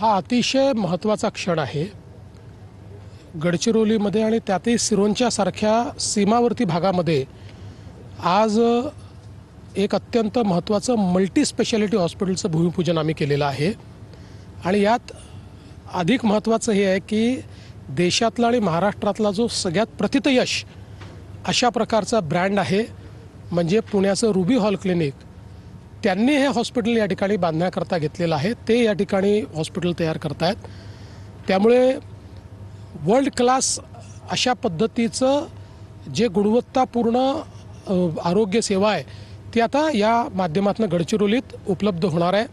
हा अतिशय महत्त्वाचा क्षण आहे गडचिरोलीमध्ये आणि त्यातही सिरोंचा सारख्या सीमावर्ती भागामध्ये। आज एक अत्यंत महत्त्वाचं मल्टी स्पेशालिटी हॉस्पिटलचं भूमिपूजन आम्ही केलेलं आहे आणि यात अधिक महत्त्वाचं हे आहे की देशातला आणि महाराष्ट्रातला जो सगळ्यात प्रथितयश अशा प्रकारचा ब्रँड आहे म्हणजे पुण्याचं रुबी हॉल क्लिनिक, त्यांनी हे हॉस्पिटल या ठिकाणी बांधण्याकरता घेतलेलं आहे। ते या ठिकाणी हॉस्पिटल तयार करतायत, त्यामुळे वर्ल्ड क्लास अशा पद्धतीचं जे गुणवत्तापूर्ण आरोग्य सेवा आहे ती आता या माध्यमातून गडचिरोलीत उपलब्ध होणार आहे।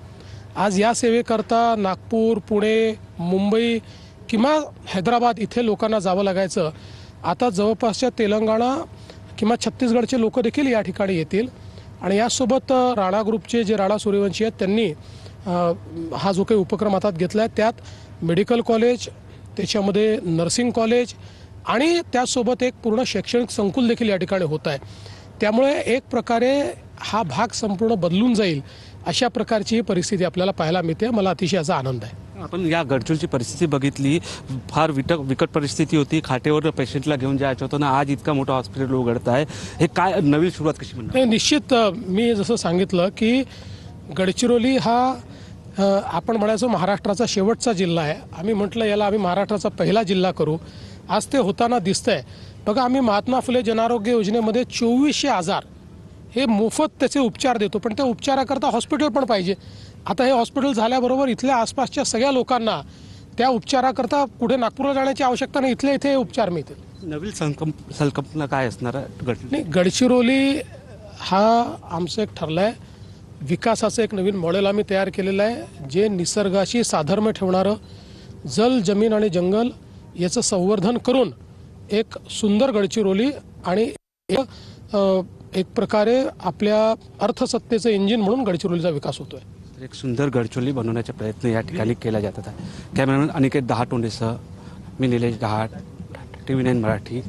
आज या सेवेकरता नागपूर, पुणे, मुंबई किंवा हैदराबाद इथे लोकांना जावं लागायचं, आता जवळपासच्या तेलंगणा किंवा छत्तीसगडचे लोक देखील या ठिकाणी येतील। आणि यासोबत राणा ग्रुपचे जे राणा सूर्यवंशी आहेत त्यांनी हा जो काही उपक्रम हातात घेतला आहे त्यात मेडिकल कॉलेज, त्याच्यामध्ये नर्सिंग कॉलेज आणि त्यासोबत एक पूर्ण शैक्षणिक संकुल देखील या ठिकाणी होत आहे। त्यामुळे एक प्रकारे हा भाग संपूर्ण बदलून जाईल अशा प्रकारची ही परिस्थिती आपल्याला पाहायला मिळते। मला अतिशय याचा आनंद आहे। आपण या गडचिरोलीची परिस्थिती बघितली, फार विकट परिस्थिती होती, खाटेवर पेशंटला घेऊन जायचं होतं ना, आज इतका मोठा हॉस्पिटल उघडत आहे, हे काय नवीन सुरुवात कशी म्हणतात? निश्चित मी जसं सांगितलं की गडचिरोली हा आपण म्हणायचो महाराष्ट्राचा शेवटचा जिल्हा आहे। आम्ही म्हटलं याला आम्ही महाराष्ट्राचा पहिला जिल्हा करू, आज ते होताना दिसतंय। बघा, आम्ही महात्मा फुले जनआरोग्य योजनेमध्ये 2400 आजार हे मोफत त्याचे उपचार देतो, पण त्या उपचाराकरता हॉस्पिटल पण पाहिजे। आता हे हॉस्पिटल झाल्याबरोबर इथल्या आसपासच्या सगळ्या लोकांना त्या उपचाराकरता कुठे नागपूरला जाण्याची आवश्यकता नाही, इथल्या इथे उपचार मिळतील। नवीन संकल्पना काय असणार आहे? गडचिरोली हा आमचं एक ठरलं आहे, विकासाचं एक नवीन मॉडेल आम्ही तयार केलेलं आहे जे निसर्गाशी साधर्म्य ठेवणारं, जल, जमीन आणि जंगल याचं संवर्धन करून एक सुंदर गडचिरोली आणि एक प्रकारे आपल्या अर्थसत्तेचं इंजिन म्हणून गडचिरोलीचा विकास होतोय। एक सुंदर गडचिरोली बनवण्याचा प्रयत्न या ठिकाणी केला जात आहे। कॅमेरामॅन अनिकेत दहाटोंडेसह मी निलेश दहाट, TV9 मराठी।